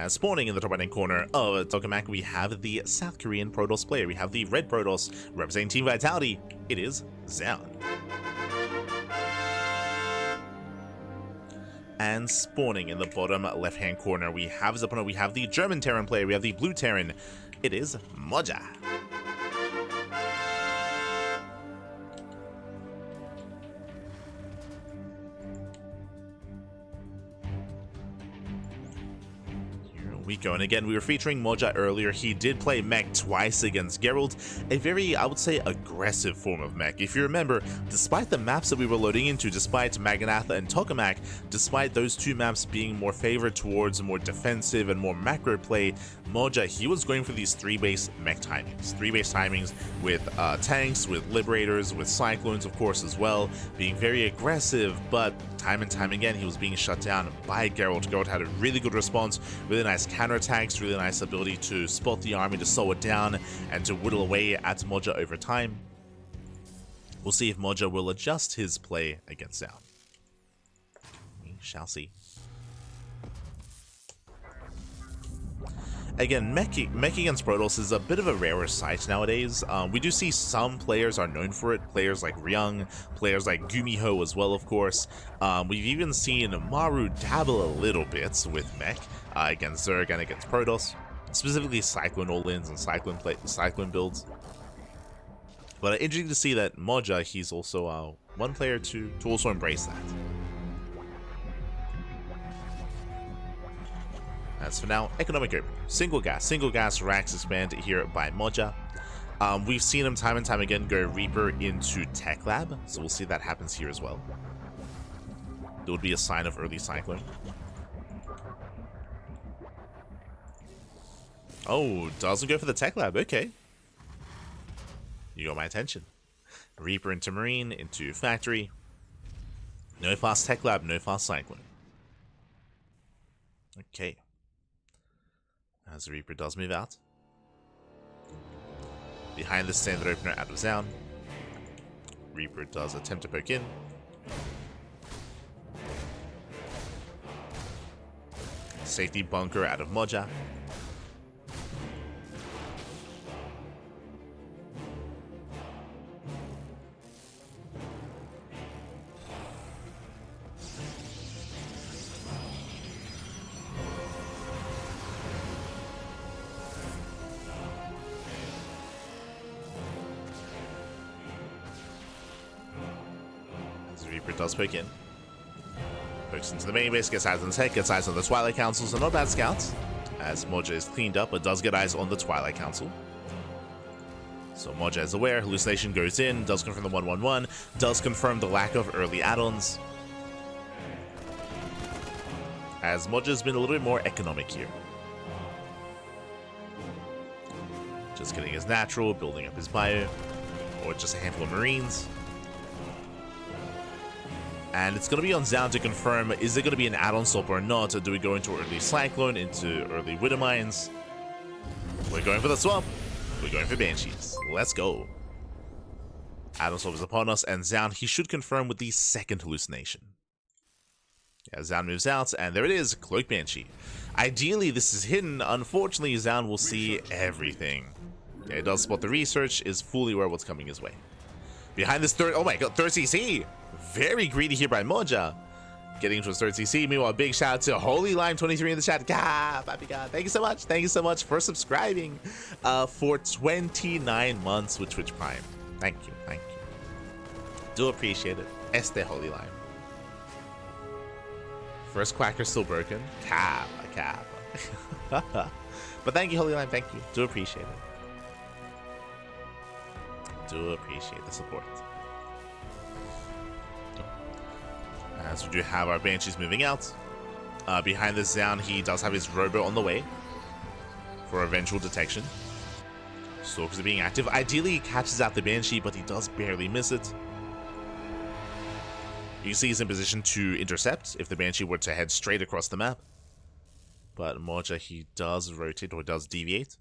Spawning in the top right hand corner of Tokamak, we have the South Korean Protoss player. We have the red Protoss representing Team Vitality. It is Zoun. And spawning in the bottom left hand corner, we have his opponent. We have the German Terran player. We have the blue Terran. It is Moja. We go, and again, we were featuring Moja earlier. He did play mech twice against Geralt, a very, I would say, aggressive form of mech. If you remember, despite the maps that we were loading into, despite Maganatha and Tokamak, despite those two maps being more favored towards more defensive and more macro play, Moja, he was going for these 3-base mech timings. 3-base timings with tanks, with Liberators, with Cyclones, of course, as well, being very aggressive, but time and time again, he was being shut down by Geralt. Geralt had a really good response, really nice counterattacks, really nice ability to spot the army, to slow it down, and to whittle away at Moja over time. We'll see if Moja will adjust his play against Zoun. We shall see. Again, mech against Protoss is a bit of a rarer sight nowadays. We do see some players are known for it, players like Ryung, players like Gumiho as well, of course. We've even seen Maru dabble a little bit with mech against Zerg and against Protoss, specifically Cyclone all-ins and Cyclone builds. But interesting to see that Moja, he's also one player to also embrace that. As for now, economic opening. Single gas racks expand here by Moja. We've seen him time and time again go Reaper into Tech Lab, so we'll see that happens here as well. There would be a sign of early Cyclone. Oh, doesn't go for the Tech Lab, okay. You got my attention. Reaper into Marine, into Factory. No fast Tech Lab, no fast Cyclone. Okay. As the Reaper does move out. Behind the standard opener out of Zoun. Reaper does attempt to poke in. Safety bunker out of Moja. Reaper does poke in. Pokes into the main base, gets eyes on the tech, gets eyes on the Twilight Council, so not bad scouts. As Moja is cleaned up, but does get eyes on the Twilight Council. So Moja is aware, hallucination goes in, does confirm the 111, does confirm the lack of early add-ons. As Moja's been a little bit more economic here. Just getting his natural, building up his bio, or just a handful of Marines. And it's going to be on Zoun to confirm, is it going to be an add-on swap or not? Or do we go into early Cyclone, into early Widow Mines? We're going for the swap. We're going for Banshees. Let's go. Add-on swap is upon us, and Zoun, he should confirm with the second hallucination. Yeah, Zoun moves out, and there it is, Cloak Banshee. Ideally, this is hidden. Unfortunately, Zoun will see everything. Yeah, it does spot the research, is fully aware what's coming his way. Behind this third, oh my god, third CC! Very greedy here by Moja. Getting into his third CC. Meanwhile, big shout out to Holy Lime 23 in the chat. God, Papi God. Thank you so much. Thank you so much for subscribing for 29 months with Twitch Prime. Thank you. Thank you. Do appreciate it. Este Holy Lime. First Quacker still broken. Cap. But thank you, Holy Lime. Thank you. Do appreciate it. Do appreciate the support. As we do have our Banshees moving out. Behind this Zoun, he does have his Robo on the way for eventual detection. Stalkers are being active. Ideally, he catches out the Banshee, but he does barely miss it. You can see he's in position to intercept if the Banshee were to head straight across the map. But Moja, he does rotate or does deviate.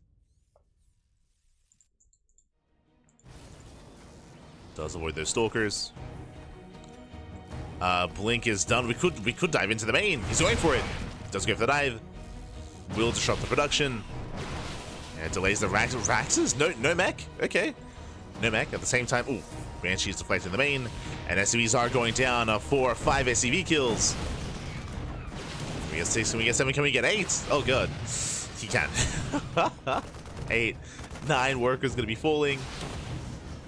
Does avoid those Stalkers. Blink is done. We could dive into the main. He's going for it. Does go for the dive. will disrupt the production. And it delays the Raxes. No mech. Okay. No mech. At the same time, ooh, Banshee's deflecting the main. And SCVs are going down 4 or 5 SCV kills. Can we get 6? Can we get 7? Can we get 8? Oh, good. He can. 8. 9 workers going to be falling.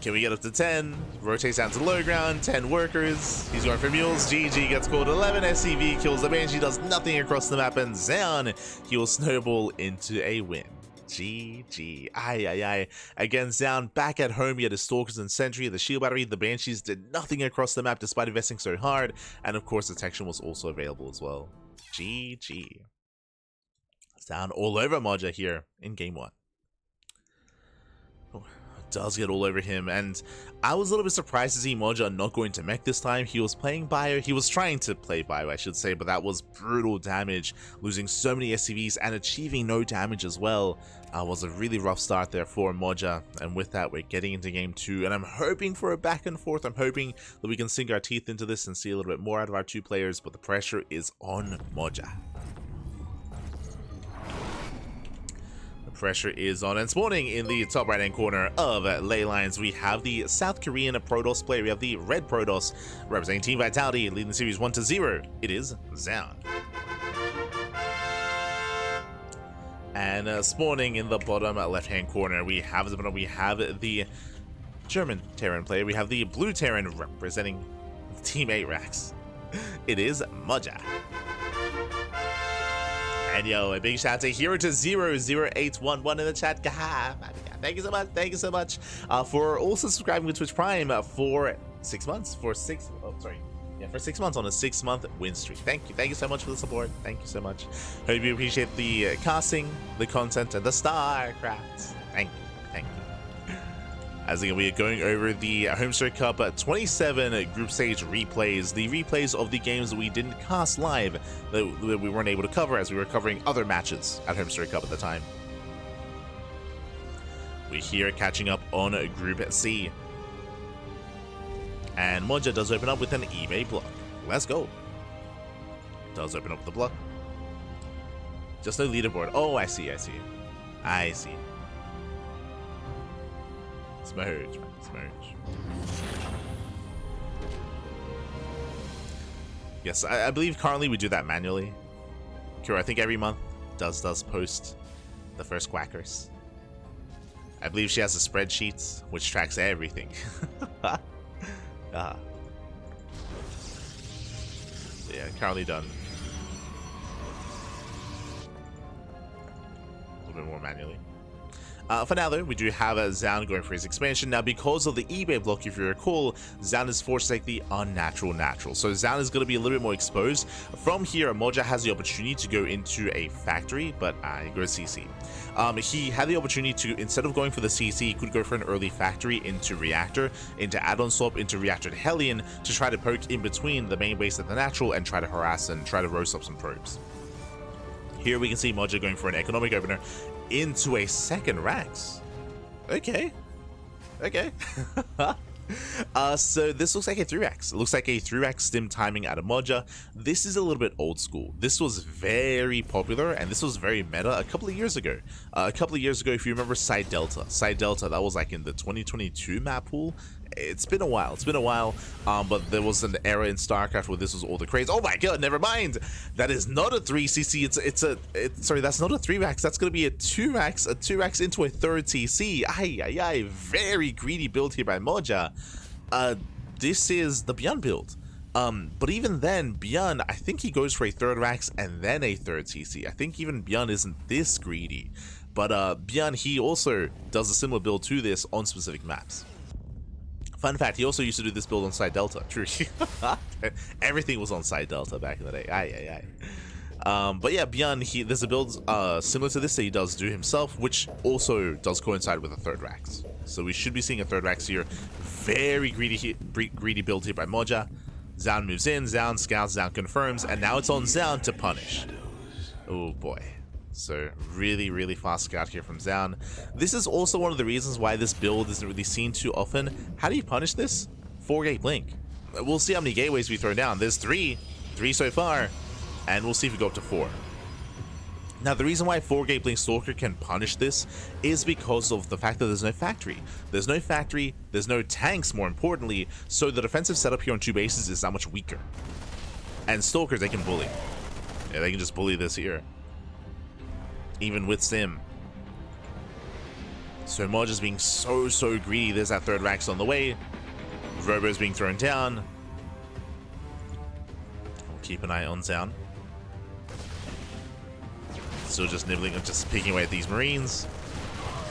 Can we get up to 10? Rotates down to the low ground. 10 workers. He's going for mules. GG gets called. 11 SCV kills. The Banshee does nothing across the map. And Zoun, he will snowball into a win. GG. Aye. Again, Zoun back at home. He had his Stalkers and Sentry, the Shield Battery. The Banshees did nothing across the map despite investing so hard. And of course, detection was also available as well. GG. Zoun all over Moja here in game 1. Does get all over him, and I was a little bit surprised to see Moja not going to mech this time. He was playing bio, he was trying to play bio I should say, but that was brutal damage, losing so many SCVs and achieving no damage as well. Was a really rough start there for Moja, and with that we're getting into game 2, and I'm hoping for a back and forth. I'm hoping that we can sink our teeth into this and see a little bit more out of our 2 players, but the pressure is on Moja. Pressure is on, and spawning in the top right hand corner of Ley Lines, we have the South Korean Protoss player. We have the red Protoss representing Team Vitality, leading the series 1-0. It is Zoun. And spawning in the bottom left hand corner, we have the German Terran player. We have the blue Terran representing Team 8 Rax. It is Moja. And yo, a big shout out to Hero to 00811 in the chat. Thank you so much for also subscribing to Twitch Prime for 6 months. For 6 months on a 6-month win streak. Thank you so much for the support. Thank you so much. Hope you appreciate the casting, the content, and the StarCraft. Thank you. As again, we are going over the HomeStory Cup 27 group stage replays, the replays of the games that we didn't cast live, that we weren't able to cover as we were covering other matches at HomeStory Cup at the time. We're here catching up on Group C. And Moja does open up with an eBay block. Let's go. Does open up with the block. Just no leaderboard. Oh, I see. Smurge. Yes, I believe currently we do that manually. Kira, I think every month does post the first quackers. I believe she has a spreadsheet which tracks everything. Yeah, currently done. A little bit more manually. For now, though, we do have Zoun going for his expansion. Now, because of the eBay block, if you recall, Zoun is forced to take the unnatural natural. So Zoun is going to be a little bit more exposed. From here, Moja has the opportunity to go into a factory, but he goes CC. He had the opportunity to, instead of going for the CC, he could go for an early factory into Reactor, into Add-on Swap, into Reactor to Hellion, to try to poke in between the main base and the natural and try to harass and try to roast up some probes. Here we can see Moja going for an economic opener into a second Rax. Okay. So this looks like a 3-Rax. It looks like a 3-Rax stim timing out of Moja. This is a little bit old school. This was very popular and this was very meta a couple of years ago. If you remember Side Delta, that was like in the 2022 map pool. It's been a while, but there was an era in StarCraft where this was all the craze. Oh my god, never mind. That is not a 3cc. Sorry, that's not a 3-Rax. That's going to be a 2-Rax, into a 3rd CC. Aye. Very greedy build here by Moja. This is the Bjorn build. But even then, Bjorn, I think he goes for a 3rd Rax and then a 3rd CC. I think even Bjorn isn't this greedy. But Bjorn, he also does a similar build to this on specific maps. Fun fact, he also used to do this build on Side Delta. True. Everything was on Side Delta back in the day. Aye. But yeah, Bjorn, there's a build similar to this that he does do himself, which also does coincide with a 3rd Rax. So we should be seeing a 3rd Rax here. Very greedy build here by Moja. Zoun moves in, Zoun scouts, Zoun confirms, and now it's on Zoun to punish. Oh boy. So really fast scout here from Zoun. This is also one of the reasons why this build isn't really seen too often. How do you punish this? 4-gate blink. We'll see how many gateways we throw down. There's three so far, and we'll see if we go up to 4. Now, the reason why 4-gate Blink Stalker can punish this is because of the fact that there's no factory. There's no factory, there's no tanks, more importantly, so the defensive setup here on 2 bases is that much weaker. And Stalkers, they can bully. Yeah, they can just bully this here. Even with Sim. So Moja's being so greedy. There's that 3rd Rax on the way. Robo's being thrown down. We'll keep an eye on Zoun. Still just nibbling, just picking away at these Marines.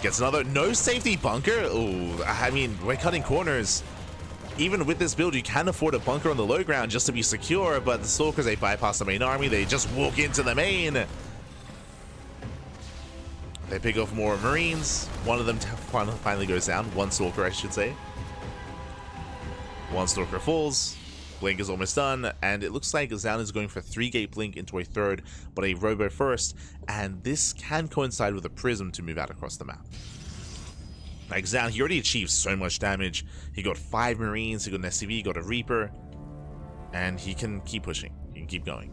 Gets another no safety bunker. Oh, I mean, we're cutting corners. Even with this build, you can afford a bunker on the low ground just to be secure, but the Stalkers, they bypass the main army. They just walk into the main. They pick off more Marines. One of them finally goes down. 1 Stalker, I should say. 1 Stalker falls. Blink is almost done, and it looks like Zoun is going for 3-gate Blink into a 3rd, but a Robo first, and this can coincide with a Prism to move out across the map. Like Zoun, he already achieved so much damage. He got 5 Marines, he got an SCV, he got a Reaper, and he can keep pushing. He can keep going.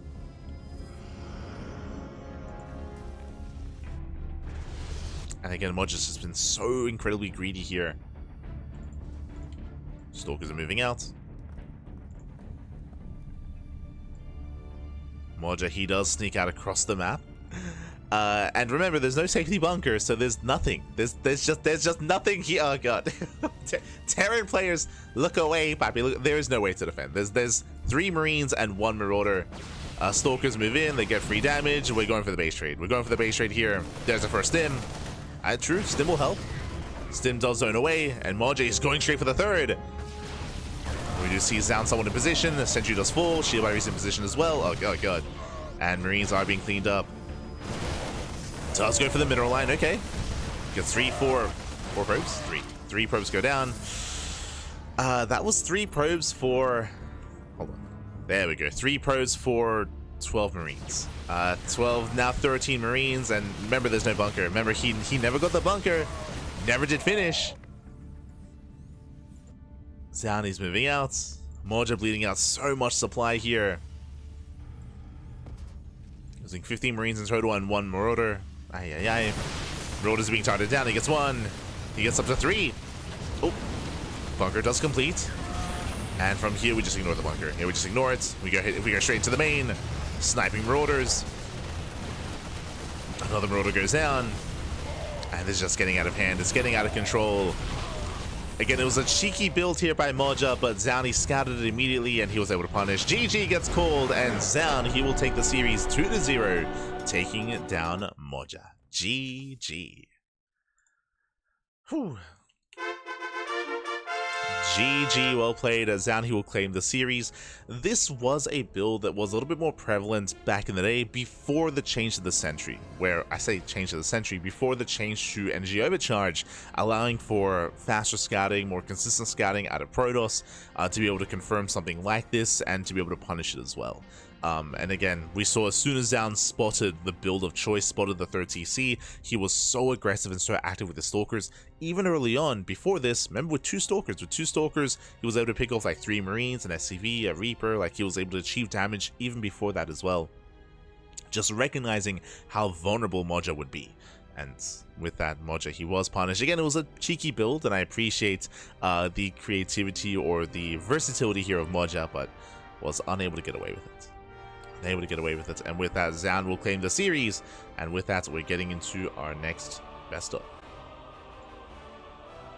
And again, Moja's just been so incredibly greedy here. Stalkers are moving out. Moja, he does sneak out across the map. And remember, there's no safety bunker, so there's nothing. There's just nothing here. Oh god. Terran players, look away, Pappy. Look, there is no way to defend. There's 3 Marines and 1 Marauder. Stalkers move in, they get free damage. We're going for the base trade. We're going for the base trade here. There's a first stim. True, stim will help. Stim does zone away, and Moja is going straight for the 3rd. We do see Zoun somewhat in position. The sentry does fall. Shield battery's in position as well. Oh god. And Marines are being cleaned up. Does go for the mineral line. Okay. Gets 4 probes. 3 probes go down. That was 3 probes for... Hold on. There we go. 3 probes for 12 Marines. 12, now 13 Marines. And remember, there's no bunker. Remember, he never got the bunker. Never did finish. Zoun is moving out. Moja bleeding out so much supply here. Using 15 Marines in total and 1 Marauder. Marauder's being targeted down. He gets 1. He gets up to 3. Oh. Bunker does complete. And from here, we just ignore the bunker. Here, we just ignore it. We go straight into the main. Sniping Marauders. Another Marauder goes down. And it's just getting out of hand. It's getting out of control. Again, it was a cheeky build here by Moja, but Zoun, he scouted it immediately and he was able to punish. GG gets called, and Zoun, he will take the series 2-0, taking down Moja. GG. Whew. GG, well played. Zoun, he will claim the series. This was a build that was a little bit more prevalent back in the day before the change to the Sentry, where I say change to the Sentry, before the change to Energy Overcharge, allowing for faster scouting, more consistent scouting out of Protoss, to be able to confirm something like this and to be able to punish it as well. And again, we saw as soon as Zoun spotted the build of choice, spotted the 3rd TC, he was so aggressive and so active with the Stalkers. Even early on, before this, remember with 2 Stalkers, he was able to pick off like 3 Marines, an SCV, a Reaper, like he was able to achieve damage even before that as well. Just recognizing how vulnerable Moja would be. And with that, Moja, he was punished. Again, it was a cheeky build, and I appreciate the creativity or the versatility here of Moja, but was unable to get away with it. Able to get away with it, and with that, Zoun will claim the series, and with that, we're getting into our next best of.